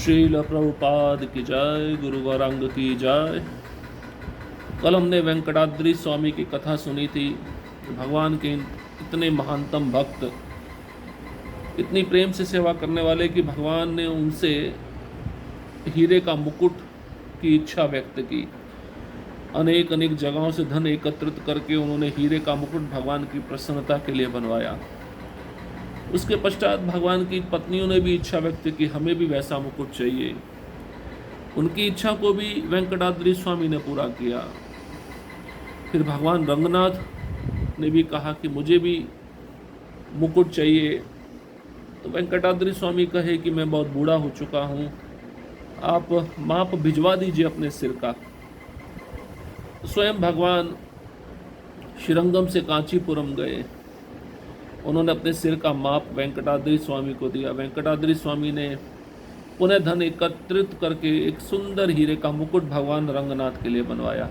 श्रील प्रभुपाद की जय, गुरु गौरांग की जय। कल हमने वेंकटाद्रि स्वामी की कथा सुनी थी। भगवान के इतने महानतम भक्त, इतनी प्रेम से सेवा करने वाले कि भगवान ने उनसे हीरे का मुकुट की इच्छा व्यक्त की। अनेक अनेक जगहों से धन एकत्रित करके उन्होंने हीरे का मुकुट भगवान की प्रसन्नता के लिए बनवाया। उसके पश्चात भगवान की पत्नियों ने भी इच्छा व्यक्त की, हमें भी वैसा मुकुट चाहिए। उनकी इच्छा को भी वेंकटाद्रि स्वामी ने पूरा किया। फिर भगवान रंगनाथ ने भी कहा कि मुझे भी मुकुट चाहिए। तो वेंकटाद्रि स्वामी कहे कि मैं बहुत बूढ़ा हो चुका हूँ, आप माप भिजवा दीजिए अपने सिर का। स्वयं भगवान श्रीरंगम से कांचीपुरम गए। उन्होंने अपने सिर का माप वेंकटाद्रि स्वामी को दिया। वेंकटाद्रि स्वामी ने पुनः धन एकत्रित करके एक सुंदर हीरे का मुकुट भगवान रंगनाथ के लिए बनवाया।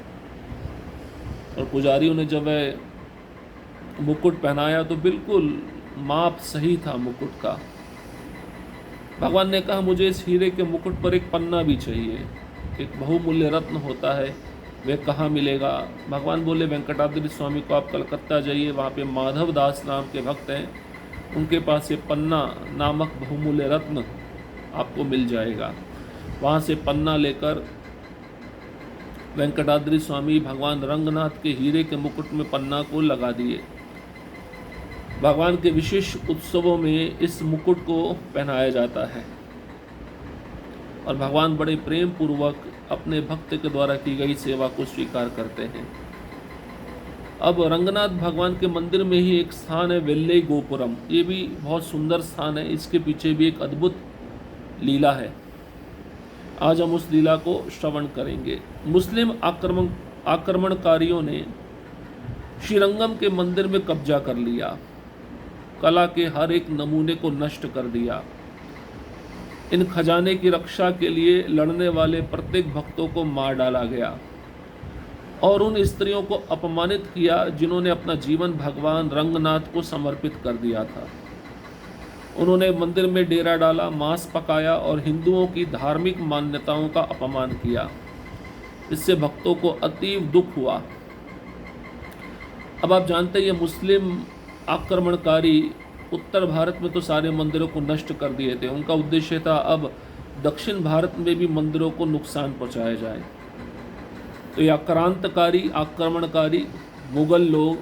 और पुजारियों ने जब वह मुकुट पहनाया तो बिल्कुल माप सही था मुकुट का। भगवान ने कहा मुझे इस हीरे के मुकुट पर एक पन्ना भी चाहिए। एक बहुमूल्य रत्न होता है, वह कहाँ मिलेगा? भगवान बोले वेंकटाद्रि स्वामी को आप कलकत्ता जाइए, वहाँ पे माधव दास नाम के भक्त हैं, उनके पास ये पन्ना नामक बहुमूल्य रत्न आपको मिल जाएगा। वहाँ से पन्ना लेकर वेंकटाद्रि स्वामी भगवान रंगनाथ के हीरे के मुकुट में पन्ना को लगा दिए। भगवान के विशेष उत्सवों में इस मुकुट को पहनाया जाता है और भगवान बड़े प्रेम पूर्वक अपने भक्त के द्वारा की गई सेवा को स्वीकार करते हैं। अब रंगनाथ भगवान के मंदिर में ही एक स्थान है वेल्लई गोपुरम। ये भी बहुत सुंदर स्थान है, इसके पीछे भी एक अद्भुत लीला है। आज हम उस लीला को श्रवण करेंगे। मुस्लिम आक्रमणकारियों ने श्रीरंगम के मंदिर में कब्जा कर लिया, कला के हर एक नमूने को नष्ट कर दिया। इन खजाने की रक्षा के लिए लड़ने वाले प्रत्येक भक्तों को मार डाला गया और उन स्त्रियों को अपमानित किया जिन्होंने अपना जीवन भगवान रंगनाथ को समर्पित कर दिया था। उन्होंने मंदिर में डेरा डाला, मांस पकाया और हिंदुओं की धार्मिक मान्यताओं का अपमान किया। इससे भक्तों को अतीव दुख हुआ। अब आप जानते हैं ये मुस्लिम आक्रमणकारी उत्तर भारत में तो सारे मंदिरों को नष्ट कर दिए थे। उनका उद्देश्य था अब दक्षिण भारत में भी मंदिरों को नुकसान पहुंचाया जाए। तो ये आक्रमणकारी मुगल लोग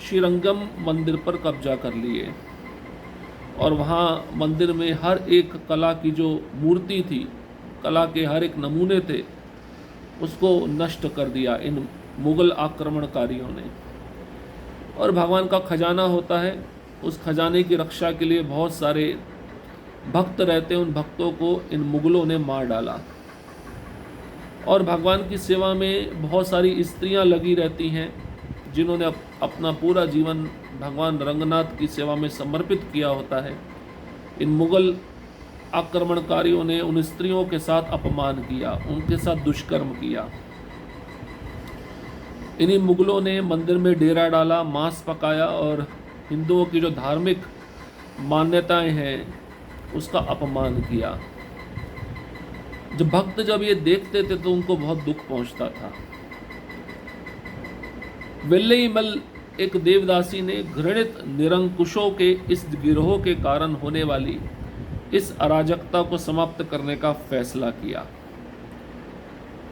श्रीरंगम मंदिर पर कब्जा कर लिए और वहाँ मंदिर में हर एक कला की जो मूर्ति थी, कला के हर एक नमूने थे, उसको नष्ट कर दिया इन मुगल आक्रमणकारियों ने। और भगवान का खजाना होता है, उस खजाने की रक्षा के लिए बहुत सारे भक्त रहते हैं, उन भक्तों को इन मुगलों ने मार डाला। और भगवान की सेवा में बहुत सारी स्त्रियां लगी रहती हैं जिन्होंने अपना पूरा जीवन भगवान रंगनाथ की सेवा में समर्पित किया होता है। इन मुगल आक्रमणकारियों ने उन स्त्रियों के साथ अपमान किया, उनके साथ दुष्कर्म किया। इन्हीं मुगलों ने मंदिर में डेरा डाला, मांस पकाया और हिंदुओं की जो धार्मिक मान्यताएं हैं उसका अपमान किया। जब ये देखते थे तो उनको बहुत दुख पहुंचता था। वेल्लईमल एक देवदासी ने घृणित निरंकुशों के इस गिरोह के कारण होने वाली इस अराजकता को समाप्त करने का फैसला किया।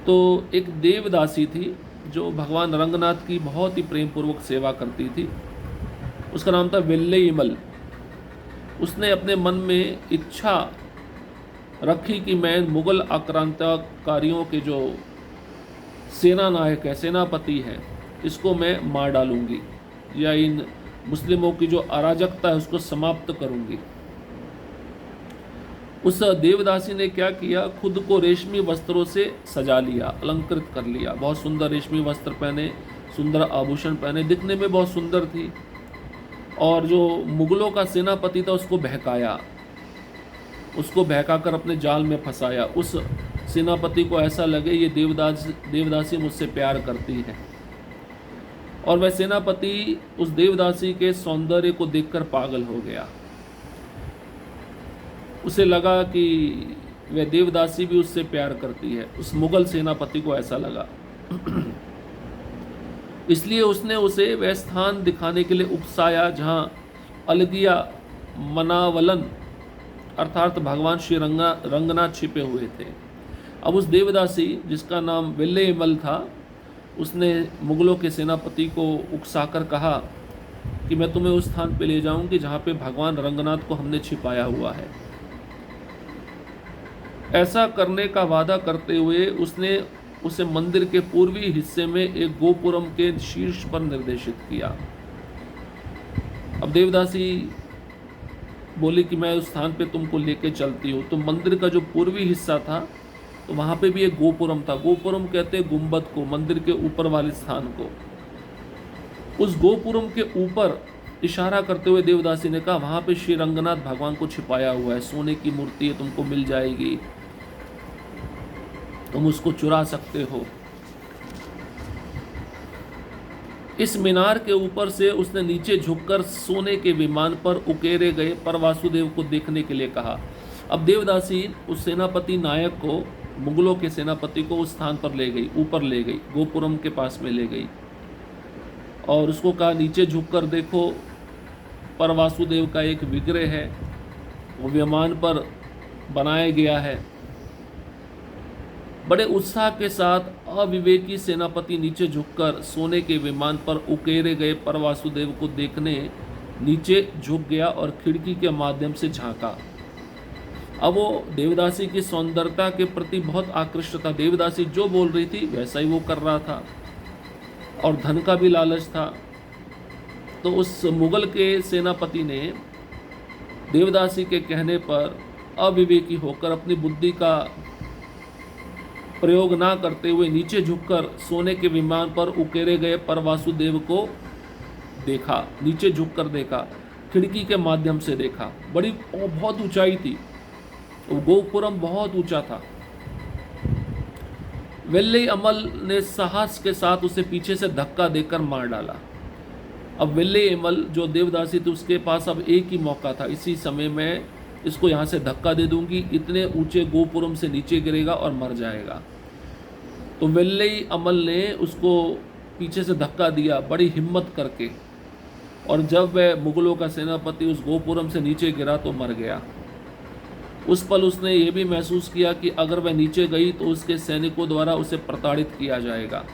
तो एक देवदासी थी जो भगवान रंगनाथ की बहुत ही प्रेम पूर्वक सेवा करती थी। उसका नाम था वेल्लईमल। उसने अपने मन में इच्छा रखी कि मैं मुगल आक्रांताकारियों के जो सेना नायक है, सेनापति है, इसको मैं मार डालूंगी या इन मुस्लिमों की जो अराजकता है उसको समाप्त करूंगी। उस देवदासी ने क्या किया, खुद को रेशमी वस्त्रों से सजा लिया, अलंकृत कर लिया। बहुत सुंदर रेशमी वस्त्र पहने, सुंदर आभूषण पहने, दिखने में बहुत सुंदर थी। और जो मुगलों का सेनापति था उसको बहकाया, उसको बहकाकर अपने जाल में फंसाया। उस सेनापति को ऐसा लगे ये देवदासी मुझसे प्यार करती है और वह सेनापति उस देवदासी के सौंदर्य को देखकर पागल हो गया। उसे लगा कि वह देवदासी भी उससे प्यार करती है। उस मुगल सेनापति को ऐसा लगा। इसलिए उसने उसे वह स्थान दिखाने के लिए उकसाया जहां अलगिया मनावलन अर्थात भगवान श्री रंगनाथ छिपे हुए थे। अब उस देवदासी जिसका नाम वेल्लेमल था, उसने मुगलों के सेनापति को उकसाकर कहा कि मैं तुम्हें उस स्थान पे ले जाऊंगी जहां पे भगवान रंगनाथ को हमने छिपाया हुआ है। ऐसा करने का वादा करते हुए उसने उसे मंदिर के पूर्वी हिस्से में एक गोपुरम के शीर्ष पर निर्देशित किया। अब देवदासी बोली कि मैं उस स्थान पे तुमको लेके चलती हूँ। तो मंदिर का जो पूर्वी हिस्सा था, तो वहाँ पे भी एक गोपुरम था। गोपुरम कहते हैं गुंबद को, मंदिर के ऊपर वाले स्थान को। उस गोपुरम के ऊपर इशारा करते हुए देवदासी ने कहा, वहाँ पे श्री रंगनाथ भगवान को छिपाया हुआ है, सोने की मूर्ति है, तुमको मिल जाएगी, तुम उसको चुरा सकते हो। इस मीनार के ऊपर से उसने नीचे झुककर सोने के विमान पर उकेरे गए पर वासुदेव को देखने के लिए कहा। अब देवदासी उस सेनापति नायक को, मुगलों के सेनापति को उस स्थान पर ले गई, ऊपर ले गई, गोपुरम के पास में ले गई और उसको कहा नीचे झुककर देखो, पर वासुदेव का एक विग्रह है, वो विमान पर बनाया गया है। बड़े उत्साह के साथ अविवेकी सेनापति नीचे झुककर सोने के विमान पर उकेरे गए पर वासुदेव को देखने नीचे झुक गया और खिड़की के माध्यम से झांका। अब वो देवदासी की सौंदर्यता के प्रति बहुत आकृष्ट था। देवदासी जो बोल रही थी वैसा ही वो कर रहा था और धन का भी लालच था। तो उस मुगल के सेनापति ने देवदासी के कहने पर अविवेकी होकर अपनी बुद्धि का प्रयोग ना करते हुए नीचे झुककर सोने के विमान पर उकेरे गए पर वासुदेव को देखा। नीचे झुककर देखा, खिड़की के माध्यम से देखा। बहुत ऊंचाई थी, वो गोपुरम बहुत ऊंचा था। वेल्ले अमल ने साहस के साथ उसे पीछे से धक्का देकर मार डाला। अब वेल्ले अमल जो देवदासी थी, उसके पास अब एक ही मौका था, इसी समय मैं इसको यहाँ से धक्का दे दूंगी, इतने ऊंचे गोपुरम से नीचे गिरेगा और मर जाएगा। तो वेल्ले अमल ने उसको पीछे से धक्का दिया बड़ी हिम्मत करके, और जब वह मुगलों का सेनापति उस गोपुरम से नीचे गिरा तो मर गया। उस पल उसने ये भी महसूस किया कि अगर वह नीचे गई तो उसके सैनिकों द्वारा उसे प्रताड़ित किया जाएगा।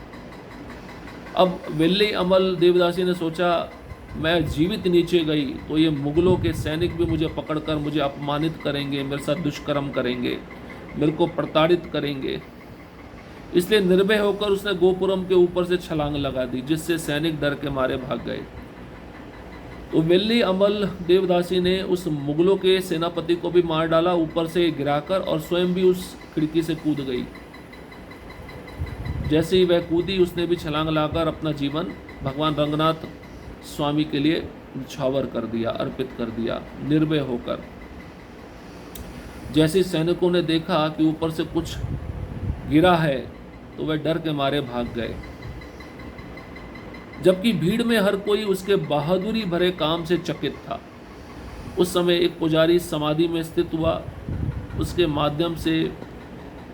अब वेल्ले अमल देवदासी ने सोचा, मैं जीवित नीचे गई तो ये मुगलों के सैनिक भी मुझे पकड़कर मुझे अपमानित करेंगे, मेरे साथ दुष्कर्म करेंगे, मेरे को प्रताड़ित करेंगे। इसलिए निर्भय होकर उसने गोपुरम के ऊपर से छलांग लगा दी, जिससे सैनिक डर के मारे भाग गए। तो वेल्ले अमल देवदासी ने उस मुगलों के सेनापति को भी मार डाला, ऊपर से गिराकर, और स्वयं भी उस खिड़की से कूद गई। जैसे ही वह कूदी, उसने भी छलांग लाकर अपना जीवन भगवान रंगनाथ स्वामी के लिए न्यौछावर कर दिया, अर्पित कर दिया, निर्भय होकर। जैसे सैनिकों ने देखा कि ऊपर से कुछ गिरा है तो वह डर के मारे भाग गए, जबकि भीड़ में हर कोई उसके बहादुरी भरे काम से चकित था। उस समय एक पुजारी समाधि में स्थित हुआ, उसके माध्यम से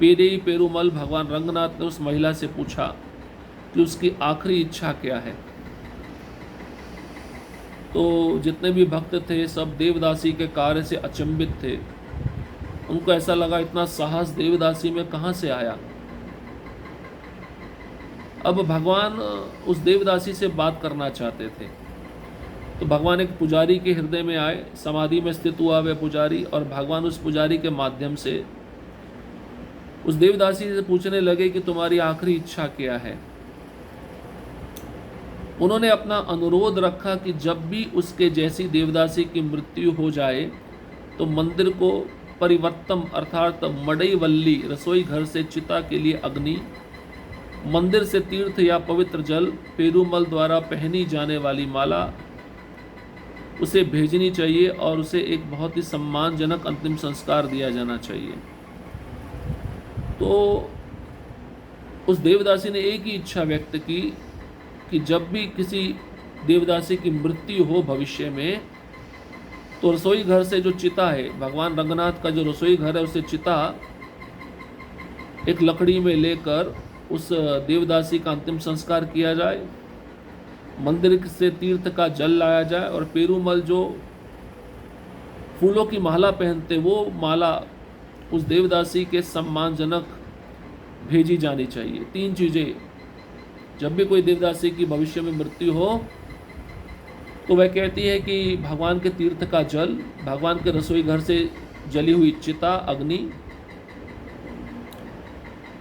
पेरेई पेरुमल भगवान रंगनाथ ने उस महिला से पूछा कि उसकी आखिरी इच्छा क्या है। तो जितने भी भक्त थे सब देवदासी के कार्य से अचंभित थे। उनको ऐसा लगा, इतना साहस देवदासी में कहाँ से आया। अब भगवान उस देवदासी से बात करना चाहते थे, तो भगवान एक पुजारी के हृदय में आए, समाधि में स्थित हुआ वह पुजारी, और भगवान उस पुजारी के माध्यम से उस देवदासी से पूछने लगे कि तुम्हारी आखिरी इच्छा क्या है। उन्होंने अपना अनुरोध रखा कि जब भी उसके जैसी देवदासी की मृत्यु हो जाए तो मंदिर को परिवर्तम अर्थात मड़ईवल्ली रसोई घर से चिता के लिए अग्नि, मंदिर से तीर्थ या पवित्र जल, पेरुमल द्वारा पहनी जाने वाली माला उसे भेजनी चाहिए और उसे एक बहुत ही सम्मानजनक अंतिम संस्कार दिया जाना चाहिए। तो उस देवदासी ने एक ही इच्छा व्यक्त की कि जब भी किसी देवदासी की मृत्यु हो भविष्य में, तो रसोई घर से जो चिता है, भगवान रंगनाथ का जो रसोई घर है, उसे चिता एक लकड़ी में लेकर उस देवदासी का अंतिम संस्कार किया जाए, मंदिर से तीर्थ का जल लाया जाए और पेरूमल जो फूलों की माला पहनते वो माला उस देवदासी के सम्मानजनक भेजी जानी चाहिए। 3 चीज़ें, जब भी कोई देवदासी की भविष्य में मृत्यु हो तो वह कहती है कि भगवान के तीर्थ का जल, भगवान के रसोई घर से जली हुई चिता अग्नि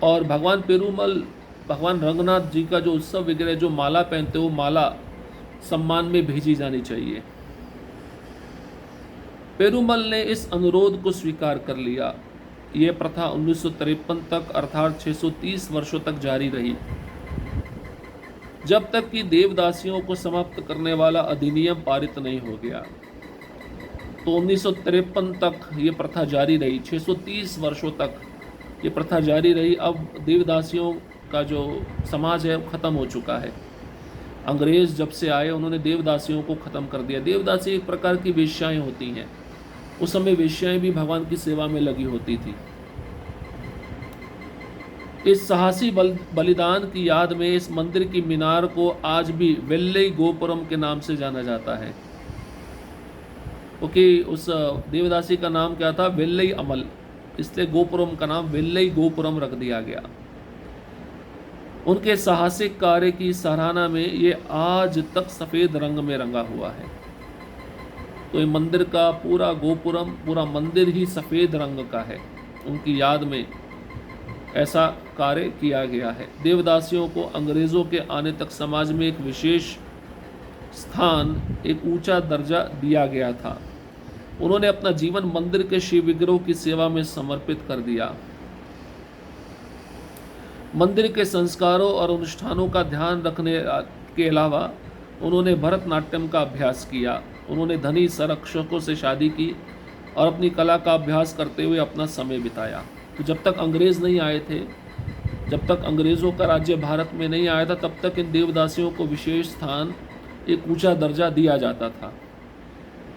और भगवान पेरूमल, भगवान रंगनाथ जी का जो उत्सव वगैरह जो माला पहनते वो माला सम्मान में भेजी जानी चाहिए। पेरूमल ने इस अनुरोध को स्वीकार कर लिया। यह प्रथा 1953 तक अर्थात 630 वर्षों तक जारी रही, जब तक कि देवदासियों को समाप्त करने वाला अधिनियम पारित नहीं हो गया। तो 1953 तक ये प्रथा जारी रही, 630 वर्षों तक ये प्रथा जारी रही। अब देवदासियों का जो समाज है वो ख़त्म हो चुका है। अंग्रेज़ जब से आए उन्होंने देवदासियों को ख़त्म कर दिया। देवदासी एक प्रकार की वेश्याएं होती हैं। उस समय वेश्याएं भी भगवान की सेवा में लगी होती थी। इस साहसी बलिदान की याद में इस मंदिर की मीनार को आज भी वेल्लई गोपुरम के नाम से जाना जाता है, क्योंकि उस देवदासी का नाम क्या था, वेल्लई अमल, इसलिए गोपुरम का नाम वेल्लई गोपुरम रख दिया गया। उनके साहसिक कार्य की सराहना में ये आज तक सफ़ेद रंग में रंगा हुआ है। तो ये मंदिर का पूरा गोपुरम, पूरा मंदिर ही सफ़ेद रंग का है। उनकी याद में ऐसा कार्य किया गया है। देवदासियों को अंग्रेज़ों के आने तक समाज में एक विशेष स्थान, एक ऊंचा दर्जा दिया गया था। उन्होंने अपना जीवन मंदिर के शिव विग्रह की सेवा में समर्पित कर दिया। मंदिर के संस्कारों और अनुष्ठानों का ध्यान रखने के अलावा उन्होंने भरतनाट्यम का अभ्यास किया। उन्होंने धनी संरक्षकों से शादी की और अपनी कला का अभ्यास करते हुए अपना समय बिताया। तो जब तक अंग्रेज़ नहीं आए थे, जब तक अंग्रेज़ों का राज्य भारत में नहीं आया था, तब तक इन देवदासियों को विशेष स्थान, एक ऊंचा दर्जा दिया जाता था,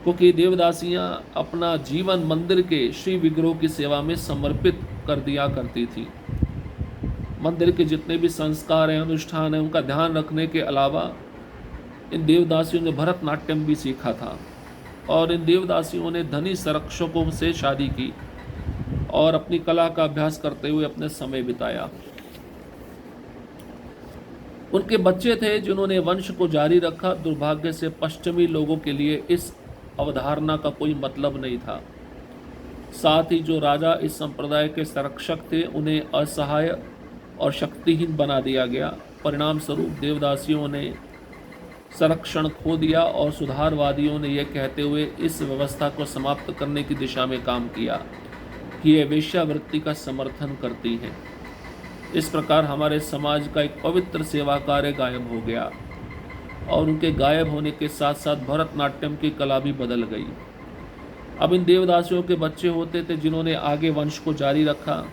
क्योंकि देवदासियां अपना जीवन मंदिर के श्री विग्रह की सेवा में समर्पित कर दिया करती थी। मंदिर के जितने भी संस्कार हैं, अनुष्ठान हैं, उनका ध्यान रखने के अलावा इन देवदासियों ने भरतनाट्यम भी सीखा था और इन देवदासियों ने धनी संरक्षकों से शादी की और अपनी कला का अभ्यास करते हुए अपने समय बिताया। उनके बच्चे थे जिन्होंने वंश को जारी रखा। दुर्भाग्य से पश्चिमी लोगों के लिए इस अवधारणा का कोई मतलब नहीं था। साथ ही जो राजा इस संप्रदाय के संरक्षक थे उन्हें असहाय और शक्तिहीन बना दिया गया। परिणाम स्वरूप देवदासियों ने संरक्षण खो दिया और सुधारवादियों ने यह कहते हुए इस व्यवस्था को समाप्त करने की दिशा में काम किया कि ये वेश्यावृत्ति का समर्थन करती हैं। इस प्रकार हमारे समाज का एक पवित्र सेवा कार्य गायब हो गया और उनके गायब होने के साथ साथ भरतनाट्यम की कला भी बदल गई। अब इन देवदासियों के बच्चे होते थे जिन्होंने आगे वंश को जारी रखा,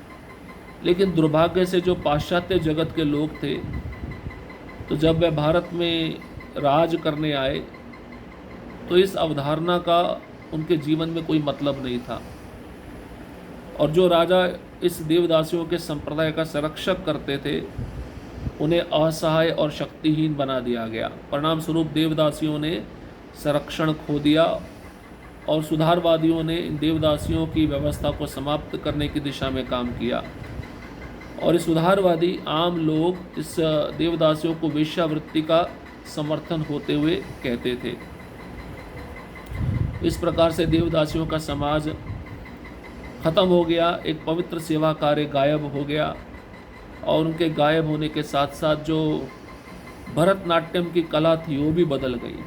लेकिन दुर्भाग्य से जो पाश्चात्य जगत के लोग थे, तो जब वे भारत में राज करने आए तो इस अवधारणा का उनके जीवन में कोई मतलब नहीं था और जो राजा इस देवदासियों के संप्रदाय का संरक्षक करते थे उन्हें असहाय और शक्तिहीन बना दिया गया। परिणाम स्वरूप देवदासियों ने संरक्षण खो दिया और सुधारवादियों ने इन देवदासियों की व्यवस्था को समाप्त करने की दिशा में काम किया और इस सुधारवादी आम लोग इस देवदासियों को वेश्यावृत्ति का समर्थन होते हुए कहते थे। इस प्रकार से देवदासियों का समाज खत्म हो गया, एक पवित्र सेवा कार्य गायब हो गया और उनके गायब होने के साथ साथ जो भरतनाट्यम की कला थी वो भी बदल गई।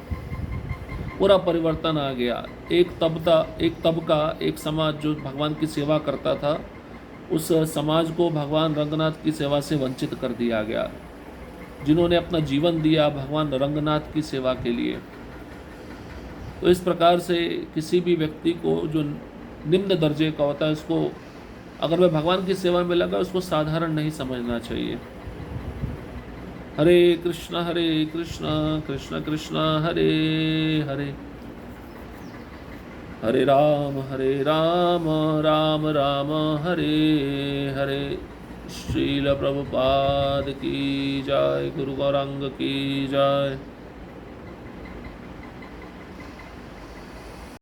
पूरा परिवर्तन आ गया। एक तबका, एक समाज जो भगवान की सेवा करता था, उस समाज को भगवान रंगनाथ की सेवा से वंचित कर दिया गया, जिन्होंने अपना जीवन दिया भगवान रंगनाथ की सेवा के लिए। तो इस प्रकार से किसी भी व्यक्ति को जो निम्न दर्जे का होता है, उसको अगर वह भगवान की सेवा में लगा, उसको साधारण नहीं समझना चाहिए। हरे कृष्णा कृष्ण कृष्ण हरे हरे, हरे राम राम राम हरे हरे। श्रील प्रभुपाद की जय, गुरु गौरांग की जय।